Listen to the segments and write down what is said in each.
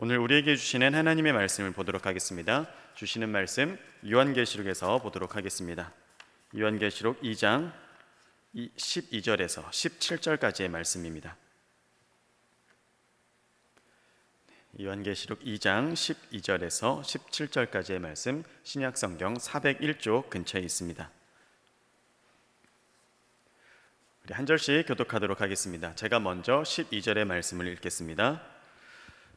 오늘 우리에게 주시는 하나님의 말씀을 보도록 하겠습니다. 주시는 말씀 요한계시록에서 보도록 하겠습니다. 요한계시록 2장 12절에서 17절까지의 말씀입니다. 요한계시록 2장 12절에서 17절까지의 말씀, 신약성경 401쪽 근처에 있습니다. 우리 한 절씩 교독하도록 하겠습니다. 제가 먼저 12절의 말씀을 읽겠습니다.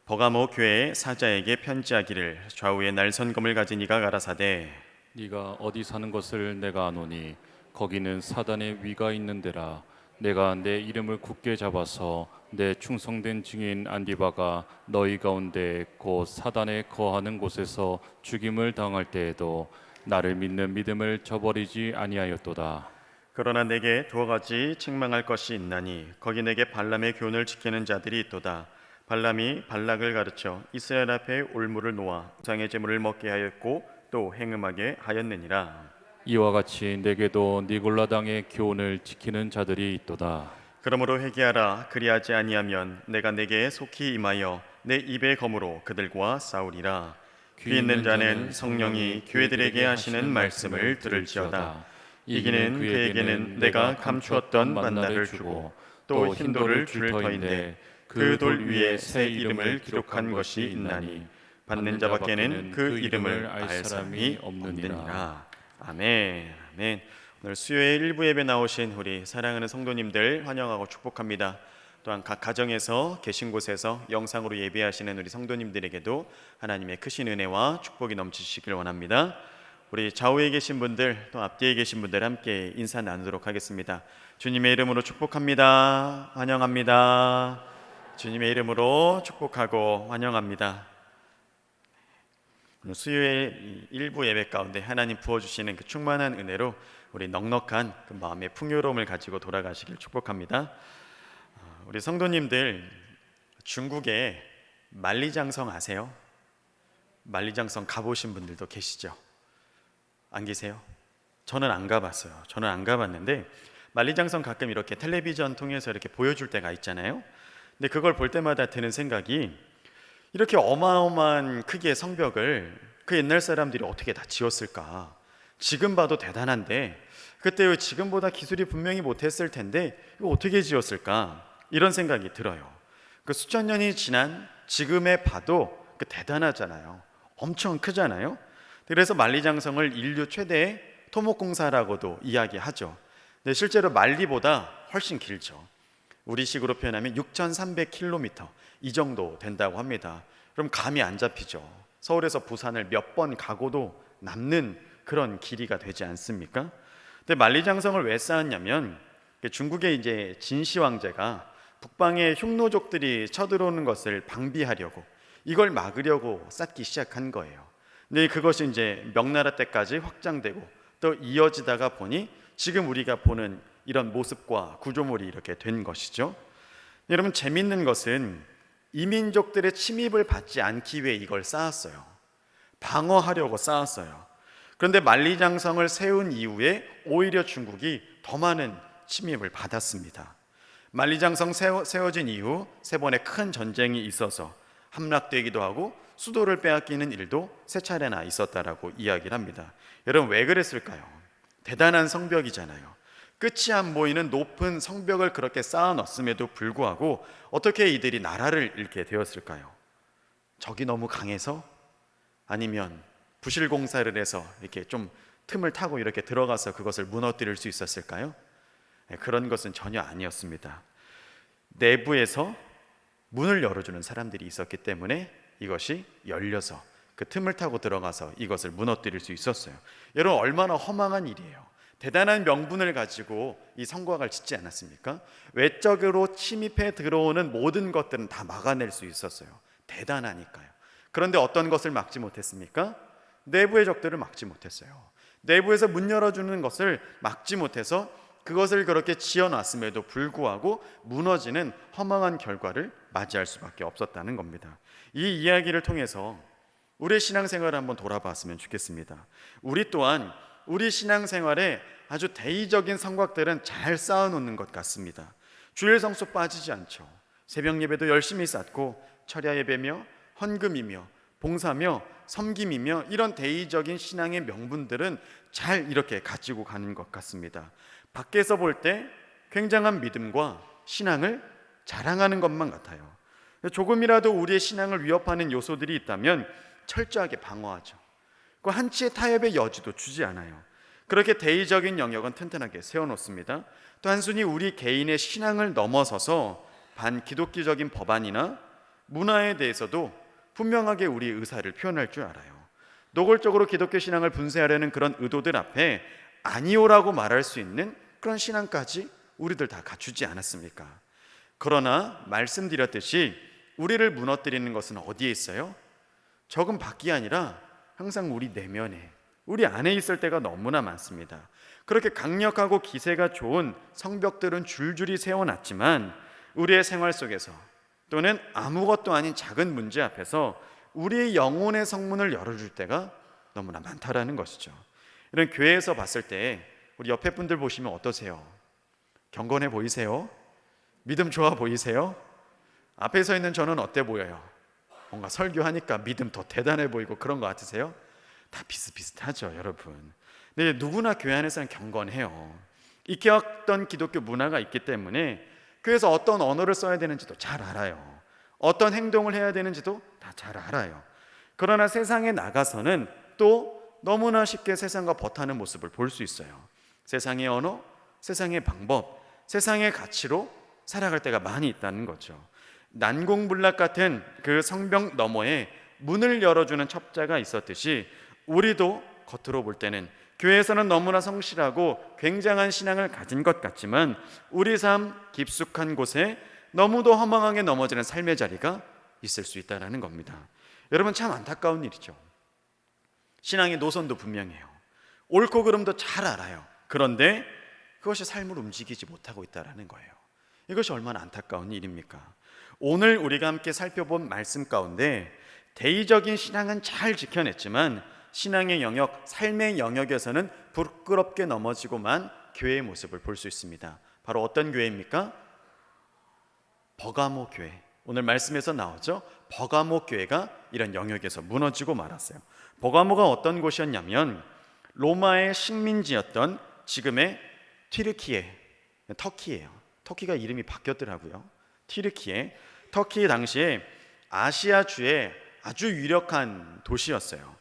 버가모 교회의 사자에게 편지하기를, 좌우에 날선검을 가진 이가 가라사대, 네가 어디 사는 것을 내가 아노니 거기는 사단의 위가 있는 데라. 내가 내 이름을 굳게 잡아서 내 충성된 증인 안디바가 너희 가운데 곧 사단에 거하는 곳에서 죽임을 당할 때에도 나를 믿는 믿음을 저버리지 아니하였도다. 그러나 내게 두어 가지 책망할 것이 있나니 거기 내게 발람의 교훈을 지키는 자들이 있도다. 발람이 발락을 가르쳐 이스라엘 앞에 올무를 놓아 우상의 제물을 먹게 하였고 또 행음하게 하였느니라. 이와 같이 내게도 니골라당의 교훈을 지키는 자들이 있도다. 그러므로 회개하라. 그리하지 아니하면 내가 내게 속히 임하여 내 입의 검으로 그들과 싸우리라. 귀 있는 자는 성령이 교회들에게 하시는 말씀을 들을지어다. 이기는 그에게는 내가 감추었던 만나를 주고 또 흰 돌을 줄 터인데 그 돌 위에 새 이름을 기록한 것이 있나니 받는 자밖에는 그 이름을 알 사람이 없느니라. 아멘. 아멘. 오늘 수요일 일부 예배 나오신 우리 사랑하는 성도님들 환영하고 축복합니다. 또한 각 가정에서 계신 곳에서 영상으로 예배하시는 우리 성도님들에게도 하나님의 크신 은혜와 축복이 넘치시길 원합니다. 우리 좌우에 계신 분들 또 앞뒤에 계신 분들 함께 인사 나누도록 하겠습니다. 주님의 이름으로 축복합니다. 환영합니다. 주님의 이름으로 축복하고 환영합니다. 수요일 일부 예배 가운데 하나님 부어주시는 그 충만한 은혜로 우리 넉넉한 그 마음의 풍요로움을 가지고 돌아가시길 축복합니다. 우리 성도님들, 중국에 만리장성 아세요? 만리장성 가보신 분들도 계시죠? 안 계세요? 저는 안 가봤어요. 저는 안 가봤는데 만리장성 가끔 이렇게 텔레비전 통해서 이렇게 보여줄 때가 있잖아요. 근데 그걸 볼 때마다 드는 생각이, 이렇게 어마어마한 크기의 성벽을 그 옛날 사람들이 어떻게 다 지었을까? 지금 봐도 대단한데 그때 왜 지금보다 기술이 분명히 못했을 텐데 이거 어떻게 지었을까? 이런 생각이 들어요. 그 수천 년이 지난 지금에 봐도 그 대단하잖아요. 엄청 크잖아요. 그래서 만리장성을 인류 최대의 토목공사라고도 이야기하죠. 근데 실제로 만리보다 훨씬 길죠. 우리식으로 표현하면 6,300km 이 정도 된다고 합니다. 그럼 감이 안 잡히죠. 서울에서 부산을 몇 번 가고도 남는 그런 길이가 되지 않습니까? 근데 만리장성을 왜 쌓았냐면 중국의 이제 진시 황제가 북방의 흉노족들이 쳐들어오는 것을 방비하려고, 이걸 막으려고 쌓기 시작한 거예요. 근데 그것이 이제 명나라 때까지 확장되고 또 이어지다가 보니 지금 우리가 보는 이런 모습과 구조물이 이렇게 된 것이죠. 여러분, 재밌는 것은 이민족들의 침입을 받지 않기 위해 이걸 쌓았어요. 방어하려고 쌓았어요. 그런데 만리장성을 세운 이후에 오히려 중국이 더 많은 침입을 받았습니다. 만리장성 세워진 이후 세 번의 큰 전쟁이 있어서 함락되기도 하고 수도를 빼앗기는 일도 세 차례나 있었다라고 이야기를 합니다. 여러분, 왜 그랬을까요? 대단한 성벽이잖아요. 끝이 안 보이는 높은 성벽을 그렇게 쌓아놨음에도 불구하고 어떻게 이들이 나라를 잃게 되었을까요? 적이 너무 강해서? 아니면 부실공사를 해서 이렇게 좀 틈을 타고 이렇게 들어가서 그것을 무너뜨릴 수 있었을까요? 그런 것은 전혀 아니었습니다. 내부에서 문을 열어주는 사람들이 있었기 때문에 이것이 열려서 그 틈을 타고 들어가서 이것을 무너뜨릴 수 있었어요. 여러분, 얼마나 허망한 일이에요. 대단한 명분을 가지고 이 성곽을 짓지 않았습니까? 외적으로 침입해 들어오는 모든 것들은 다 막아낼 수 있었어요. 대단하니까요. 그런데 어떤 것을 막지 못했습니까? 내부의 적들을 막지 못했어요. 내부에서 문 열어주는 것을 막지 못해서 그것을 그렇게 지어놨음에도 불구하고 무너지는 허망한 결과를 맞이할 수밖에 없었다는 겁니다. 이 이야기를 통해서 우리의 신앙생활을 한번 돌아봤으면 좋겠습니다. 우리 또한 우리 신앙생활에 아주 대의적인 성곽들은 잘 쌓아놓는 것 같습니다. 주일 성수 빠지지 않죠. 새벽 예배도 열심히 쌓고 철야 예배며 헌금이며 봉사며 섬김이며 이런 대의적인 신앙의 명분들은 잘 이렇게 가지고 가는 것 같습니다. 밖에서 볼 때 굉장한 믿음과 신앙을 자랑하는 것만 같아요. 조금이라도 우리의 신앙을 위협하는 요소들이 있다면 철저하게 방어하죠. 그 한치의 타협의 여지도 주지 않아요. 그렇게 대의적인 영역은 튼튼하게 세워놓습니다. 또 단순히 우리 개인의 신앙을 넘어서서 반기독교적인 법안이나 문화에 대해서도 분명하게 우리의 의사를 표현할 줄 알아요. 노골적으로 기독교 신앙을 분쇄하려는 그런 의도들 앞에 아니오라고 말할 수 있는 그런 신앙까지 우리들 다 갖추지 않았습니까? 그러나 말씀드렸듯이 우리를 무너뜨리는 것은 어디에 있어요? 적은 밖이 아니라 항상 우리 내면에, 우리 안에 있을 때가 너무나 많습니다. 그렇게 강력하고 기세가 좋은 성벽들은 줄줄이 세워놨지만 우리의 생활 속에서 또는 아무것도 아닌 작은 문제 앞에서 우리의 영혼의 성문을 열어줄 때가 너무나 많다라는 것이죠. 이런 교회에서 봤을 때 우리 옆에 분들 보시면 어떠세요? 경건해 보이세요? 믿음 좋아 보이세요? 앞에 서 있는 저는 어때 보여요? 뭔가 설교하니까 믿음 더 대단해 보이고 그런 거 같으세요? 다 비슷비슷하죠, 여러분. 근데 누구나 교회 안에서는 경건해요. 익혀왔던 기독교 문화가 있기 때문에 교회에서 어떤 언어를 써야 되는지도 잘 알아요. 어떤 행동을 해야 되는지도 다 잘 알아요. 그러나 세상에 나가서는 또 너무나 쉽게 세상과 버타는 모습을 볼 수 있어요. 세상의 언어, 세상의 방법, 세상의 가치로 살아갈 때가 많이 있다는 거죠. 난공불락 같은 그 성벽 너머에 문을 열어주는 첩자가 있었듯이 우리도 겉으로 볼 때는 교회에서는 너무나 성실하고 굉장한 신앙을 가진 것 같지만 우리 삶 깊숙한 곳에 너무도 허망하게 넘어지는 삶의 자리가 있을 수 있다는 겁니다. 여러분, 참 안타까운 일이죠. 신앙의 노선도 분명해요. 옳고 그름도 잘 알아요. 그런데 그것이 삶을 움직이지 못하고 있다는 거예요. 이것이 얼마나 안타까운 일입니까? 오늘 우리가 함께 살펴본 말씀 가운데 대의적인 신앙은 잘 지켜냈지만 신앙의 영역, 삶의 영역에서는 부끄럽게 넘어지고만 교회의 모습을 볼 수 있습니다. 바로 어떤 교회입니까? 버가모 교회. 오늘 말씀에서 나오죠. 버가모 교회가 이런 영역에서 무너지고 말았어요. 버가모가 어떤 곳이었냐면 로마의 식민지였던 지금의 튀르키예, 터키예요. 터키가 이름이 바뀌었더라고요. 튀르키예, 터키 당시에 아시아주의 아주 유력한 도시였어요.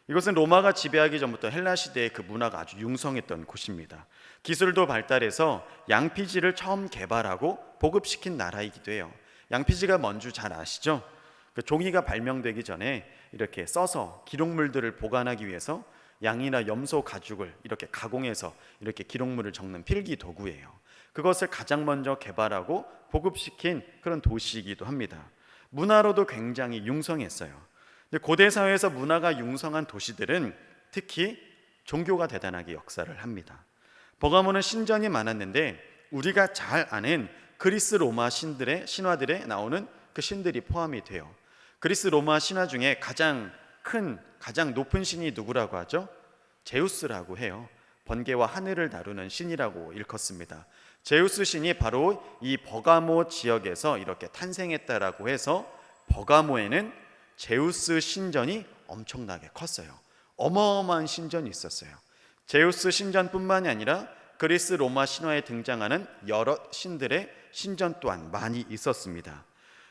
이것은 로마가 지배하기 전부터 헬라 시대의 그 문화가 아주 융성했던 곳입니다. 기술도 발달해서 양피지를 처음 개발하고 보급시킨 나라이기도 해요. 양피지가 뭔지 잘 아시죠? 그 종이가 발명되기 전에 이렇게 써서 기록물들을 보관하기 위해서 양이나 염소 가죽을 이렇게 가공해서 이렇게 기록물을 적는 필기 도구예요. 그것을 가장 먼저 개발하고 보급시킨 그런 도시이기도 합니다. 문화로도 굉장히 융성했어요. 근데 고대 사회에서 문화가 융성한 도시들은 특히 종교가 대단하게 역사를 합니다. 버가모는 신전이 많았는데 우리가 잘 아는 그리스 로마 신화들에 나오는 그 신들이 포함이 돼요. 그리스 로마 신화 중에 가장 큰, 가장 높은 신이 누구라고 하죠? 제우스라고 해요. 번개와 하늘을 다루는 신이라고 일컫습니다. 제우스 신이 바로 이 버가모 지역에서 이렇게 탄생했다라고 해서 버가모에는 제우스 신전이 엄청나게 컸어요. 어마어마한 신전이 있었어요. 제우스 신전뿐만이 아니라 그리스 로마 신화에 등장하는 여러 신들의 신전 또한 많이 있었습니다.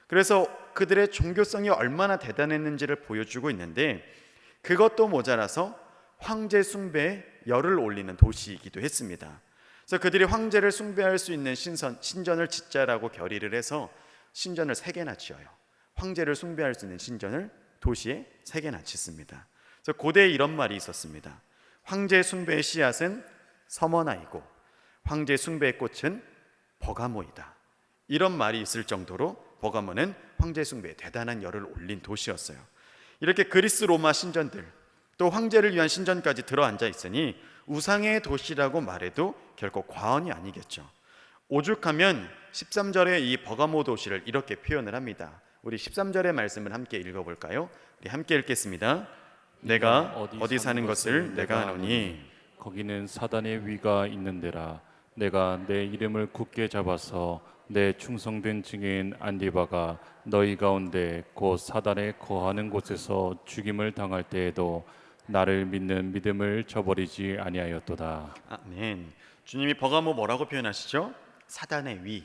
그래서 그들의 종교성이 얼마나 대단했는지를 보여주고 있는데 그것도 모자라서 황제 숭배에 열을 올리는 도시이기도 했습니다. 그래서 그들이 황제를 숭배할 수 있는 신전을 짓자라고 결의를 해서 신전을 3개나 지어요. 황제를 숭배할 수 있는 신전을 도시에 3개나 짓습니다. 그래서 고대에 이런 말이 있었습니다. 황제 숭배의 씨앗은 서머나이고 황제 숭배의 꽃은 버가모이다. 이런 말이 있을 정도로 버가모는 황제 숭배에 대단한 열을 올린 도시였어요. 이렇게 그리스 로마 신전들 또 황제를 위한 신전까지 들어앉아 있으니 우상의 도시라고 말해도 결코 과언이 아니겠죠. 오죽하면 13절에 이 버가모 도시를 이렇게 표현을 합니다. 우리 13절의 말씀을 함께 읽어볼까요? 우리 함께 읽겠습니다. 내가 어디 사는 것을 내가 아노니 거기는 사단의 위가 있는 데라. 내가 내 이름을 굳게 잡아서 내 충성된 증인 안디바가 너희 가운데 곧 사단에 거하는 곳에서 죽임을 당할 때에도 나를 믿는 믿음을 저버리지 아니하였도다. 아멘. 주님이 버가모 뭐라고 표현하시죠? 사단의 위,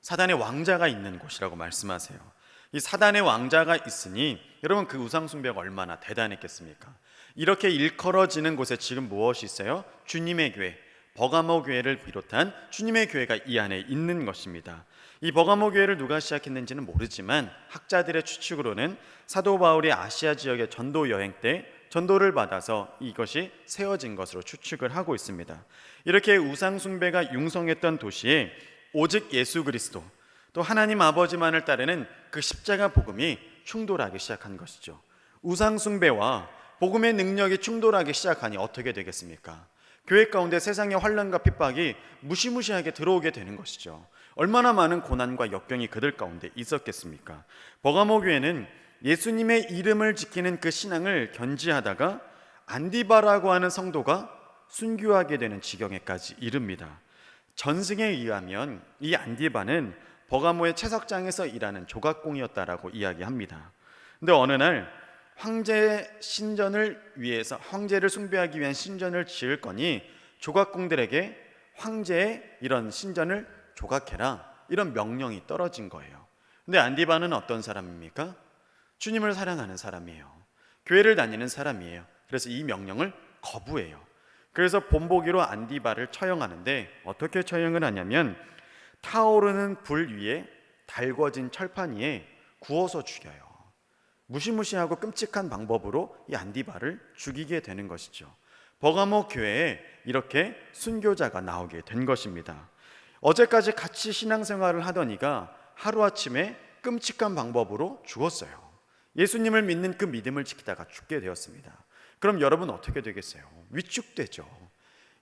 사단의 왕자가 있는 곳이라고 말씀하세요. 이 사단의 왕자가 있으니 여러분 그 우상 숭배가 얼마나 대단했겠습니까? 이렇게 일컬어지는 곳에 지금 무엇이 있어요? 주님의 교회, 버가모 교회를 비롯한 주님의 교회가 이 안에 있는 것입니다. 이 버가모 교회를 누가 시작했는지는 모르지만 학자들의 추측으로는 사도 바울이 아시아 지역의 전도 여행 때 전도를 받아서 이것이 세워진 것으로 추측을 하고 있습니다. 이렇게 우상 숭배가 융성했던 도시에 오직 예수 그리스도 또 하나님 아버지만을 따르는 그 십자가 복음이 충돌하기 시작한 것이죠. 우상 숭배와 복음의 능력이 충돌하기 시작하니 어떻게 되겠습니까? 교회 가운데 세상의 환난과 핍박이 무시무시하게 들어오게 되는 것이죠. 얼마나 많은 고난과 역경이 그들 가운데 있었겠습니까? 버가모 교회는 예수님의 이름을 지키는 그 신앙을 견지하다가 안디바라고 하는 성도가 순교하게 되는 지경에까지 이릅니다. 전승에 의하면 이 안디바는 버가모의 채석장에서 일하는 조각공이었다라고 이야기합니다. 근데 어느 날 황제의 신전을 위해서 황제를 숭배하기 위한 신전을 지을 거니 조각공들에게 황제의 이런 신전을 조각해라 이런 명령이 떨어진 거예요. 근데 안디바는 어떤 사람입니까? 주님을 사랑하는 사람이에요. 교회를 다니는 사람이에요. 그래서 이 명령을 거부해요. 그래서 본보기로 안디바를 처형하는데 어떻게 처형을 하냐면 타오르는 불 위에 달궈진 철판 위에 구워서 죽여요. 무시무시하고 끔찍한 방법으로 이 안디바를 죽이게 되는 것이죠. 버가모 교회에 이렇게 순교자가 나오게 된 것입니다. 어제까지 같이 신앙생활을 하던 이가 하루아침에 끔찍한 방법으로 죽었어요. 예수님을 믿는 그 믿음을 지키다가 죽게 되었습니다. 그럼 여러분 어떻게 되겠어요? 위축되죠.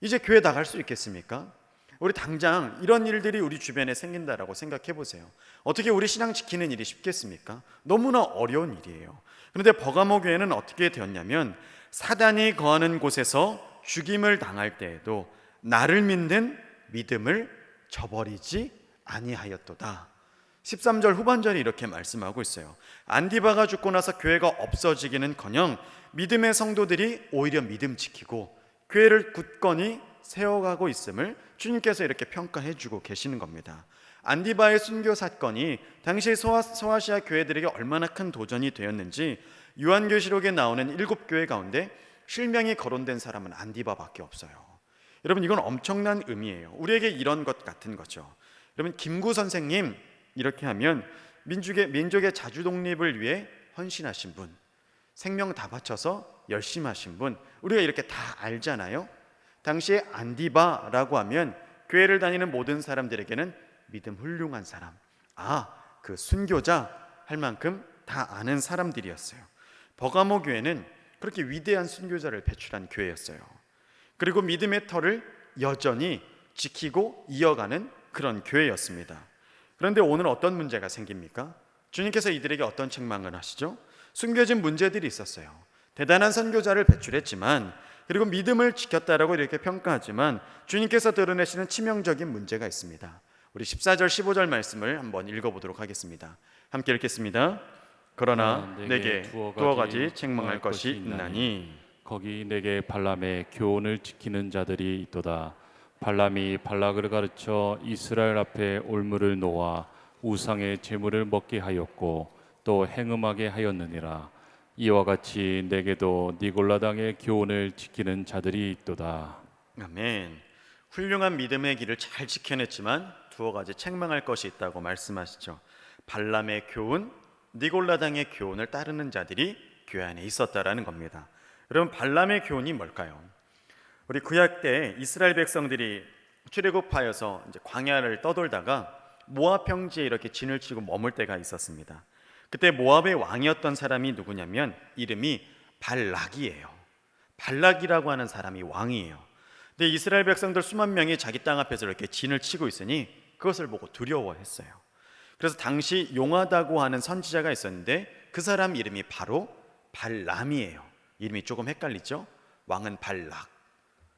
이제 교회 나갈 수 있겠습니까? 우리 당장 이런 일들이 우리 주변에 생긴다라고 생각해 보세요. 어떻게 우리 신앙 지키는 일이 쉽겠습니까? 너무나 어려운 일이에요. 그런데 버가모 교회는 어떻게 되었냐면 사단이 거하는 곳에서 죽임을 당할 때에도 나를 믿는 믿음을 저버리지 아니하였도다. 13절 후반절이 이렇게 말씀하고 있어요. 안디바가 죽고 나서 교회가 없어지기는커녕 믿음의 성도들이 오히려 믿음 지키고 교회를 굳건히 세워가고 있음을 주님께서 이렇게 평가해주고 계시는 겁니다. 안디바의 순교 사건이 당시 소아시아 교회들에게 얼마나 큰 도전이 되었는지 요한계시록에 나오는 7교회 가운데 실명이 거론된 사람은 안디바밖에 없어요. 여러분 이건 엄청난 의미예요. 우리에게 이런 것 같은 거죠. 여러분 김구 선생님 이렇게 하면 민족의 자주 독립을 위해 헌신하신 분, 생명 다 바쳐서 열심히 하신 분, 우리가 이렇게 다 알잖아요. 당시에 안디바라고 하면 교회를 다니는 모든 사람들에게는 믿음 훌륭한 사람, 그 순교자 할 만큼 다 아는 사람들이었어요. 버가모 교회는 그렇게 위대한 순교자를 배출한 교회였어요. 그리고 믿음의 터를 여전히 지키고 이어가는 그런 교회였습니다. 그런데 오늘 어떤 문제가 생깁니까? 주님께서 이들에게 어떤 책망을 하시죠? 숨겨진 문제들이 있었어요. 대단한 선교자를 배출했지만 그리고 믿음을 지켰다라고 이렇게 평가하지만 주님께서 드러내시는 치명적인 문제가 있습니다. 우리 14절 15절 말씀을 한번 읽어보도록 하겠습니다. 함께 읽겠습니다. 그러나 내게 두어 가지 책망할 것이 있나니 거기 내게 발람의 교훈을 지키는 자들이 있도다. 발람이 발락을 가르쳐 이스라엘 앞에 올무를 놓아 우상의 제물을 먹게 하였고 또 행음하게 하였느니라. 이와 같이 내게도 니골라당의 교훈을 지키는 자들이 있도다. 아멘. 훌륭한 믿음의 길을 잘 지켜냈지만 두어 가지 책망할 것이 있다고 말씀하시죠. 발람의 교훈, 니골라당의 교훈을 따르는 자들이 교회 안에 있었다라는 겁니다. 여러분 발람의 교훈이 뭘까요? 우리 구약 때 이스라엘 백성들이 출애굽하여서 이제 광야를 떠돌다가 모압 평지에 이렇게 진을 치고 머물 때가 있었습니다. 그때 모압의 왕이었던 사람이 누구냐면 이름이 발락이에요. 발락이라고 하는 사람이 왕이에요. 근데 이스라엘 백성들 수만 명이 자기 땅 앞에서 이렇게 진을 치고 있으니 그것을 보고 두려워했어요. 그래서 당시 용하다고 하는 선지자가 있었는데 그 사람 이름이 바로 발람이에요. 이름이 조금 헷갈리죠? 왕은 발락,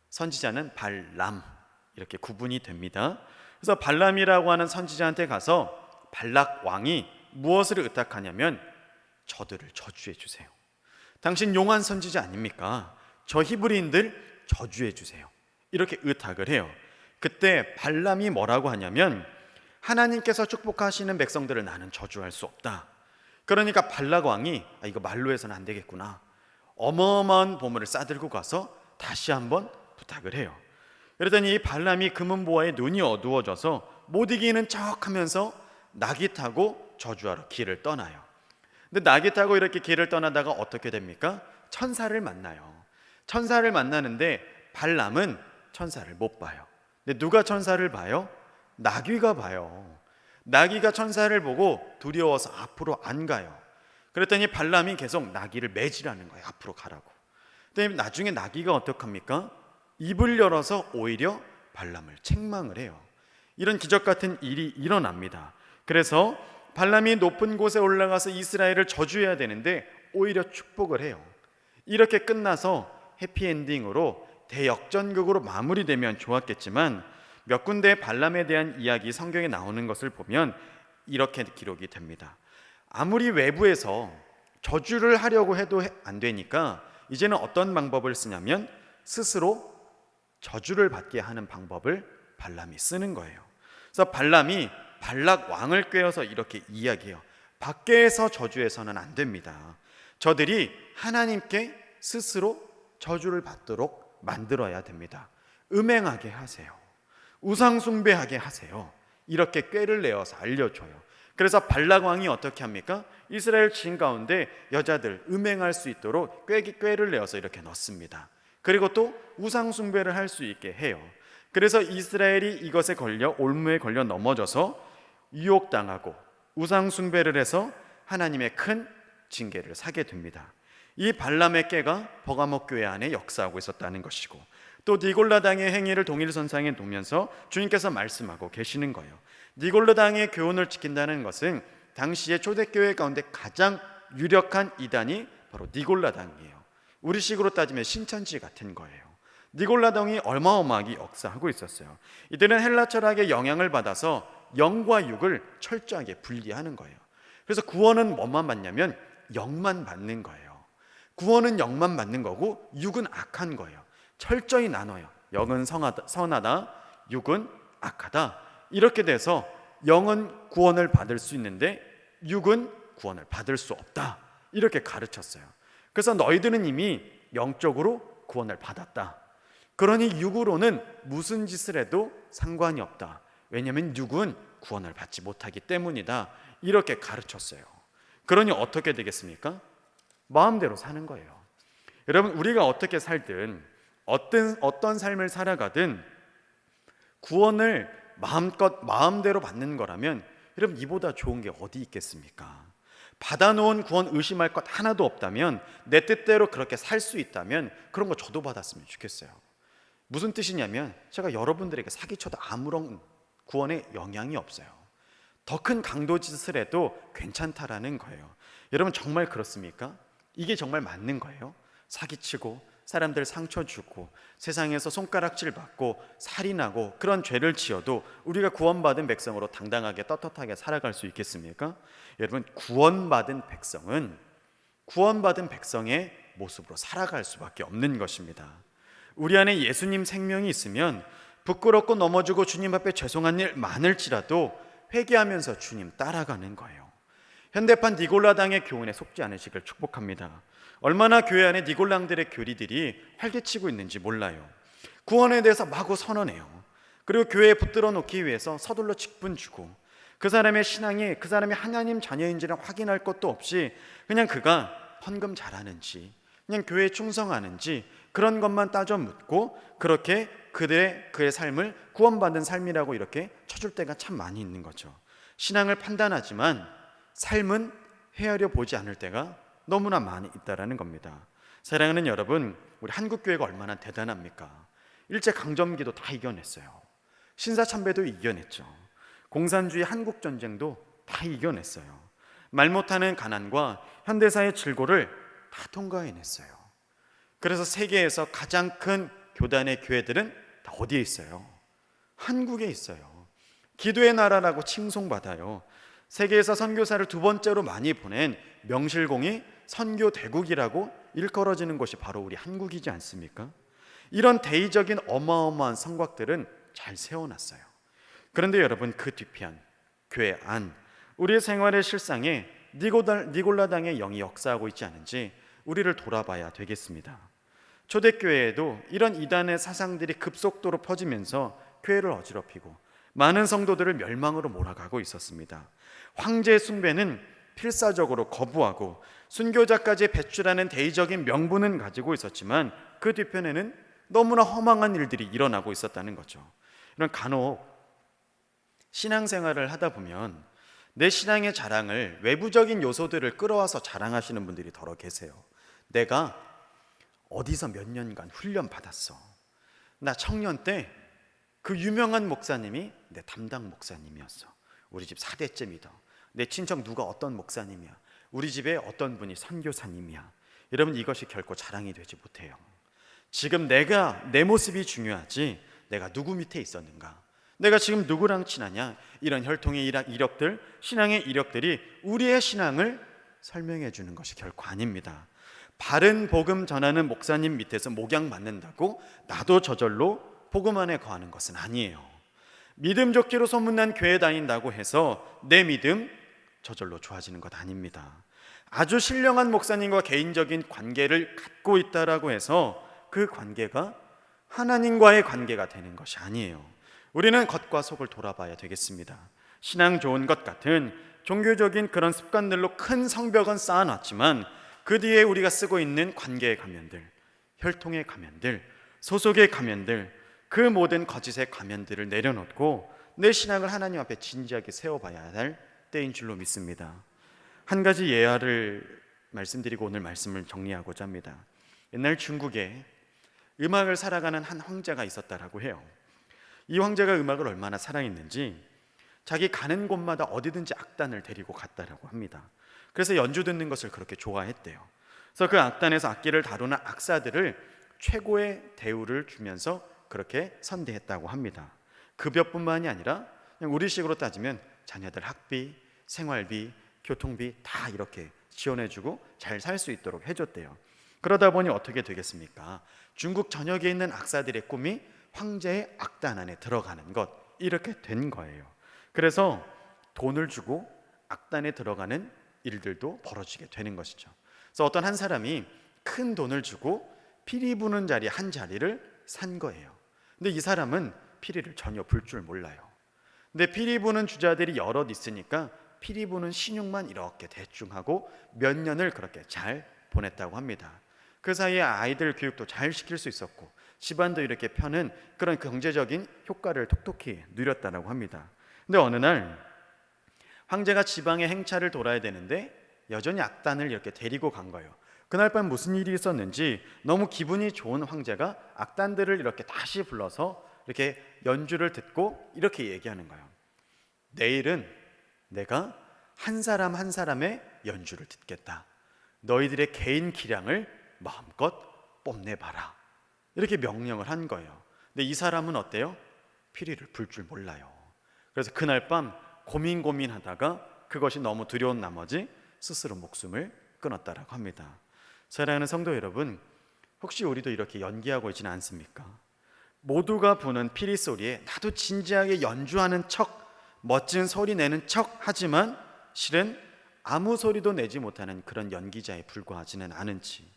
선지자는 발람, 이렇게 구분이 됩니다. 그래서 발람이라고 하는 선지자한테 가서 발락 왕이 무엇을 의탁하냐면 저들을 저주해 주세요. 당신 용한 선지자 아닙니까? 저 히브리인들 저주해 주세요. 이렇게 의탁을 해요. 그때 발람이 뭐라고 하냐면 하나님께서 축복하시는 백성들을 나는 저주할 수 없다. 그러니까 발락 왕이 이거 말로 해서는 안 되겠구나. 어마어마한 보물을 싸들고 가서 다시 한번 부탁을 해요. 그러더니 이 발람이 금은보화에 눈이 어두워져서 못 이기는 척하면서 나귀 타고 저주하러 길을 떠나요. 근데 나귀 타고 이렇게 길을 떠나다가 어떻게 됩니까? 천사를 만나요. 천사를 만나는데 발람은 천사를 못 봐요. 근데 누가 천사를 봐요? 나귀가 봐요. 나귀가 천사를 보고 두려워서 앞으로 안 가요. 그랬더니 발람이 계속 나귀를 매질하는 거예요. 앞으로 가라고. 근데 나중에 나귀가 어떡합니까? 입을 열어서 오히려 발람을 책망을 해요. 이런 기적 같은 일이 일어납니다. 그래서 발람이 높은 곳에 올라가서 이스라엘을 저주해야 되는데 오히려 축복을 해요. 이렇게 끝나서 해피엔딩으로 대역전극으로 마무리되면 좋았겠지만 몇 군데 발람에 대한 이야기 성경에 나오는 것을 보면 이렇게 기록이 됩니다. 아무리 외부에서 저주를 하려고 해도 안 되니까 이제는 어떤 방법을 쓰냐면 스스로 저주를 받게 하는 방법을 발람이 쓰는 거예요. 그래서 발람이 발락 왕을 꾀어서 이렇게 이야기해요. 밖에서 저주해서는 안 됩니다. 저들이 하나님께 스스로 저주를 받도록 만들어야 됩니다. 음행하게 하세요. 우상 숭배하게 하세요. 이렇게 꾀를 내어서 알려줘요. 그래서 발락 왕이 어떻게 합니까? 이스라엘 진 가운데 여자들 음행할 수 있도록 꾀를 내어서 이렇게 넣습니다. 그리고 또 우상 숭배를 할 수 있게 해요. 그래서 이스라엘이 이것에 걸려 올무에 걸려 넘어져서 유혹당하고 우상 숭배를 해서 하나님의 큰 징계를 사게 됩니다. 이 발람의 꾀가 버가모 교회 안에 역사하고 있었다는 것이고 또 니골라당의 행위를 동일선상에 두면서 주님께서 말씀하고 계시는 거예요. 니골라당의 교훈을 지킨다는 것은 당시의 초대교회 가운데 가장 유력한 이단이 바로 니골라당이에요. 우리식으로 따지면 신천지 같은 거예요. 니골라당이 어마어마하게 역사하고 있었어요. 이들은 헬라 철학의 영향을 받아서 영과 육을 철저하게 분리하는 거예요. 그래서 구원은 뭐만 받냐면 영만 받는 거예요. 구원은 영만 받는 거고 육은 악한 거예요. 철저히 나눠요. 영은 선하다, 육은 악하다. 이렇게 돼서 영은 구원을 받을 수 있는데 육은 구원을 받을 수 없다. 이렇게 가르쳤어요. 그래서 너희들은 이미 영적으로 구원을 받았다. 그러니 육으로는 무슨 짓을 해도 상관이 없다. 왜냐하면 육은 구원을 받지 못하기 때문이다. 이렇게 가르쳤어요. 그러니 어떻게 되겠습니까? 마음대로 사는 거예요. 여러분, 우리가 어떻게 살든 어떤 삶을 살아가든 구원을 마음대로 받는 거라면 여러분 이보다 좋은 게 어디 있겠습니까? 받아놓은 구원 의심할 것 하나도 없다면 내 뜻대로 그렇게 살 수 있다면 그런 거 저도 받았으면 좋겠어요. 무슨 뜻이냐면 제가 여러분들에게 사기쳐도 아무런 구원에 영향이 없어요. 더 큰 강도짓을 해도 괜찮다라는 거예요. 여러분 정말 그렇습니까? 이게 정말 맞는 거예요? 사기치고 사람들 상처 주고 세상에서 손가락질 받고 살인하고 그런 죄를 지어도 우리가 구원받은 백성으로 당당하게 떳떳하게 살아갈 수 있겠습니까? 여러분 구원받은 백성은 구원받은 백성의 모습으로 살아갈 수밖에 없는 것입니다. 우리 안에 예수님 생명이 있으면 부끄럽고 넘어지고 주님 앞에 죄송한 일 많을지라도 회개하면서 주님 따라가는 거예요. 현대판 니골라당의 교훈에 속지 않으시길 축복합니다. 얼마나 교회 안에 니골랑들의 교리들이 활개치고 있는지 몰라요. 구원에 대해서 마구 선언해요. 그리고 교회에 붙들어 놓기 위해서 서둘러 직분 주고 그 사람의 신앙이 그 사람이 하나님 자녀인지를 확인할 것도 없이 그냥 그가 헌금 잘하는지 그냥 교회에 충성하는지 그런 것만 따져 묻고 그렇게 그의 삶을 구원받은 삶이라고 이렇게 쳐줄 때가 참 많이 있는 거죠. 신앙을 판단하지만 삶은 헤아려 보지 않을 때가 너무나 많이 있다라는 겁니다. 사랑하는 여러분, 우리 한국교회가 얼마나 대단합니까? 일제강점기도 다 이겨냈어요. 신사참배도 이겨냈죠. 공산주의 한국전쟁도 다 이겨냈어요. 말 못하는 가난과 현대사의 질고를 다 통과해냈어요. 그래서 세계에서 가장 큰 교단의 교회들은 다 어디에 있어요? 한국에 있어요. 기도의 나라라고 칭송받아요. 세계에서 선교사를 두 번째로 많이 보낸 명실공히 선교 대국이라고 일컬어지는 곳이 바로 우리 한국이지 않습니까? 이런 대의적인 어마어마한 성곽들은 잘 세워놨어요. 그런데 여러분, 그 뒤편 교회 안 우리의 생활의 실상에 니골라당의 영이 역사하고 있지 않은지 우리를 돌아봐야 되겠습니다. 초대교회에도 이런 이단의 사상들이 급속도로 퍼지면서 교회를 어지럽히고 많은 성도들을 멸망으로 몰아가고 있었습니다. 황제 숭배는 필사적으로 거부하고 순교자까지 배출하는 대의적인 명분은 가지고 있었지만 그 뒤편에는 너무나 허망한 일들이 일어나고 있었다는 거죠. 이런 간혹 신앙생활을 하다 보면 내 신앙의 자랑을 외부적인 요소들을 끌어와서 자랑하시는 분들이 더러 계세요. 내가 어디서 몇 년간 훈련 받았어. 나 청년 때 그 유명한 목사님이 내 담당 목사님이었어. 우리 집 4대째 믿어. 내 친척 누가 어떤 목사님이야. 우리 집에 어떤 분이 선교사님이야. 여러분, 이것이 결코 자랑이 되지 못해요. 지금 내 모습이 중요하지 내가 누구 밑에 있었는가, 내가 지금 누구랑 친하냐, 이런 혈통의 이력들, 신앙의 이력들이 우리의 신앙을 설명해 주는 것이 결코 아닙니다. 바른 복음 전하는 목사님 밑에서 목양 맞는다고 나도 저절로 복음 안에 거하는 것은 아니에요. 믿음 좋기로 소문난 교회 다닌다고 해서 내 믿음 저절로 좋아지는 것 아닙니다. 아주 신령한 목사님과 개인적인 관계를 갖고 있다라고 해서 그 관계가 하나님과의 관계가 되는 것이 아니에요. 우리는 겉과 속을 돌아봐야 되겠습니다. 신앙 좋은 것 같은 종교적인 그런 습관들로 큰 성벽은 쌓아놨지만 그 뒤에 우리가 쓰고 있는 관계의 가면들, 혈통의 가면들, 소속의 가면들, 그 모든 거짓의 가면들을 내려놓고 내 신앙을 하나님 앞에 진지하게 세워봐야 할 때인 줄로 믿습니다. 한 가지 예화를 말씀드리고 오늘 말씀을 정리하고자 합니다. 옛날 중국에 음악을 사랑하는 한 황제가 있었다라고 해요. 이 황제가 음악을 얼마나 사랑했는지 자기 가는 곳마다 어디든지 악단을 데리고 갔다라고 합니다. 그래서 연주 듣는 것을 그렇게 좋아했대요. 그래서 그 악단에서 악기를 다루는 악사들을 최고의 대우를 주면서 그렇게 선대했다고 합니다. 급여뿐만이 아니라 그냥 우리식으로 따지면 자녀들 학비, 생활비, 교통비 다 이렇게 지원해주고 잘 살 수 있도록 해줬대요. 그러다 보니 어떻게 되겠습니까? 중국 전역에 있는 악사들의 꿈이 황제의 악단 안에 들어가는 것, 이렇게 된 거예요. 그래서 돈을 주고 악단에 들어가는 일들도 벌어지게 되는 것이죠. 그래서 어떤 한 사람이 큰 돈을 주고 피리 부는 자리 한 자리를 산 거예요. 근데 이 사람은 피리를 전혀 불 줄 몰라요. 근데 피리 부는 주자들이 여럿 있으니까 피리 부는 신용만 이렇게 대충 하고 몇 년을 그렇게 잘 보냈다고 합니다. 그 사이에 아이들 교육도 잘 시킬 수 있었고 집안도 이렇게 펴는 그런 경제적인 효과를 톡톡히 누렸다고 합니다. 근데 어느 날 황제가 지방의 행차를 돌아야 되는데 여전히 악단을 이렇게 데리고 간 거예요. 그날 밤 무슨 일이 있었는지 너무 기분이 좋은 황제가 악단들을 이렇게 다시 불러서 이렇게 연주를 듣고 이렇게 얘기하는 거예요. 내일은 내가 한 사람 한 사람의 연주를 듣겠다. 너희들의 개인 기량을 마음껏 뽐내봐라. 이렇게 명령을 한 거예요. 근데 이 사람은 어때요? 피리를 불 줄 몰라요. 그래서 그날 밤 고민하다가 그것이 너무 두려운 나머지 스스로 목숨을 끊었다라고 합니다. 사랑하는 성도 여러분, 혹시 우리도 이렇게 연기하고 있지는 않습니까? 모두가 부는 피리 소리에 나도 진지하게 연주하는 척, 멋진 소리 내는 척 하지만 실은 아무 소리도 내지 못하는 그런 연기자에 불과하지는 않은지,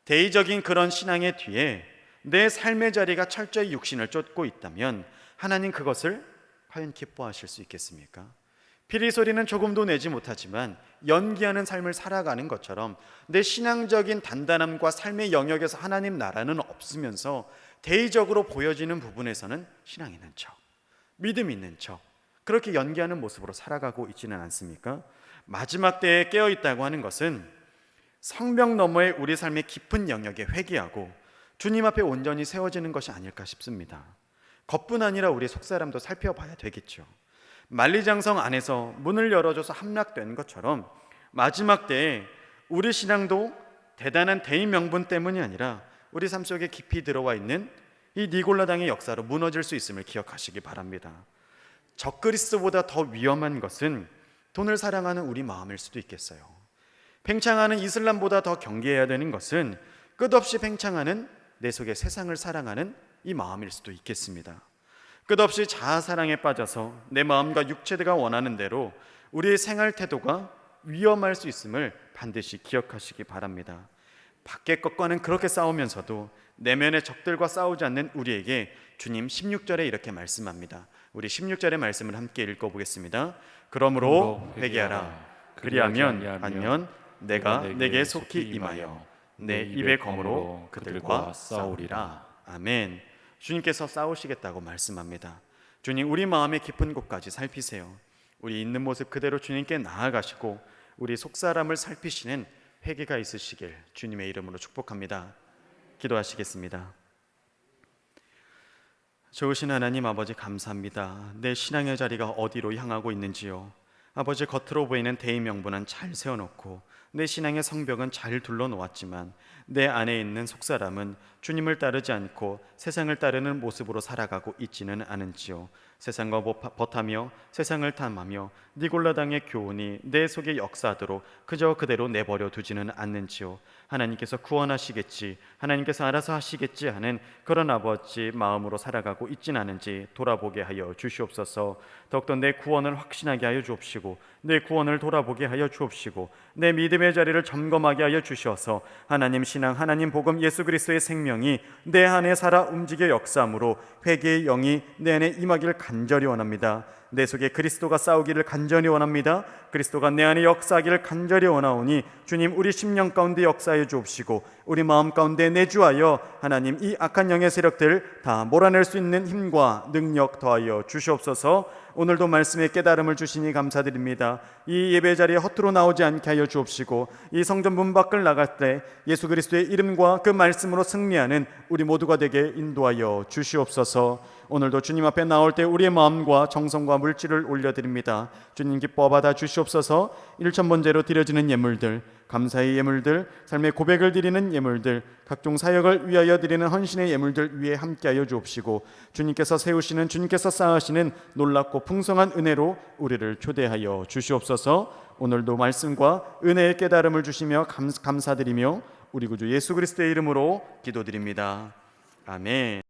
대의적인 그런 신앙의 뒤에 내 삶의 자리가 철저히 육신을 쫓고 있다면 하나님 그것을 과연 기뻐하실 수 있겠습니까? 피리 소리는 조금도 내지 못하지만 연기하는 삶을 살아가는 것처럼 내 신앙적인 단단함과 삶의 영역에서 하나님 나라는 없으면서 대의적으로 보여지는 부분에서는 신앙 있는 척, 믿음 있는 척, 그렇게 연기하는 모습으로 살아가고 있지는 않습니까? 마지막 때에 깨어있다고 하는 것은 성벽 너머의 우리 삶의 깊은 영역에 회개하고 주님 앞에 온전히 세워지는 것이 아닐까 싶습니다. 겉뿐 아니라 우리의 속사람도 살펴봐야 되겠죠. 만리장성 안에서 문을 열어줘서 함락된 것처럼 마지막 때에 우리 신앙도 대단한 대의 명분 때문이 아니라 우리 삶 속에 깊이 들어와 있는 이 니골라당의 역사로 무너질 수 있음을 기억하시기 바랍니다. 적그리스도보다 더 위험한 것은 돈을 사랑하는 우리 마음일 수도 있겠어요. 팽창하는 이슬람보다 더 경계해야 되는 것은 끝없이 팽창하는 내 속의 세상을 사랑하는 이 마음일 수도 있겠습니다. 끝없이 자아사랑에 빠져서 내 마음과 육체가 원하는 대로 우리의 생활 태도가 위험할 수 있음을 반드시 기억하시기 바랍니다. 밖의 것과는 그렇게 싸우면서도 내면의 적들과 싸우지 않는 우리에게 주님 16절에 이렇게 말씀합니다. 우리 16절의 말씀을 함께 읽어보겠습니다. 그러므로 회개하라. 그리하면 반면 내가 내게 속히 임하여 내 입의 검으로 그들과 싸우리라. 아멘. 주님께서 싸우시겠다고 말씀합니다. 주님, 우리 마음의 깊은 곳까지 살피세요. 우리 있는 모습 그대로 주님께 나아가시고 우리 속사람을 살피시는 회개가 있으시길 주님의 이름으로 축복합니다. 기도하시겠습니다. 좋으신 하나님 아버지, 감사합니다. 내 신앙의 자리가 어디로 향하고 있는지요. 아버지, 겉으로 보이는 대의명분은 잘 세워놓고 내 신앙의 성벽은 잘 둘러놓았지만 내 안에 있는 속사람은 주님을 따르지 않고 세상을 따르는 모습으로 살아가고 있지는 않은지요. 세상과 버타며 세상을 탐하며 니골라당의 교훈이 내 속에 역사하도록 그저 그대로 내버려 두지는 않는지요. 하나님께서 구원하시겠지, 하나님께서 알아서 하시겠지 하는 그런 아버지 마음으로 살아가고 있진 않은지 돌아보게 하여 주시옵소서. 더욱더 내 구원을 확신하게 하여 주옵시고 내 구원을 돌아보게 하여 주옵시고 내 믿음의 자리를 점검하게 하여 주셔서 하나님 신앙, 하나님 복음, 예수 그리스도의 생명이 내 안에 살아 움직여 역사함으로 회개의 영이 내 안에 임하기를 간절히 원합니다. 내 속에 그리스도가 싸우기를 간절히 원합니다. 그리스도가 내 안에 역사하기를 간절히 원하오니 주님, 우리 심령 가운데 역사하여 주옵시고 우리 마음 가운데 내주하여 하나님 이 악한 영의 세력들 다 몰아낼 수 있는 힘과 능력 더하여 주시옵소서. 오늘도 말씀의 깨달음을 주시니 감사드립니다. 이 예배 자리에 허투루 나오지 않게 하여 주옵시고 이 성전 문 밖을 나갈 때 예수 그리스도의 이름과 그 말씀으로 승리하는 우리 모두가 되게 인도하여 주시옵소서. 오늘도 주님 앞에 나올 때 우리의 마음과 정성과 물질을 올려드립니다. 주님 기뻐 받아 주시옵소서. 일천번제로 드려지는 예물들, 감사의 예물들, 삶의 고백을 드리는 예물들, 각종 사역을 위하여 드리는 헌신의 예물들 위에 함께하여 주옵시고 주님께서 세우시는, 주님께서 쌓으시는 놀랍고 풍성한 은혜로 우리를 초대하여 주시옵소서. 오늘도 말씀과 은혜의 깨달음을 주시며 감사드리며 우리 구주 예수 그리스도의 이름으로 기도드립니다. 아멘.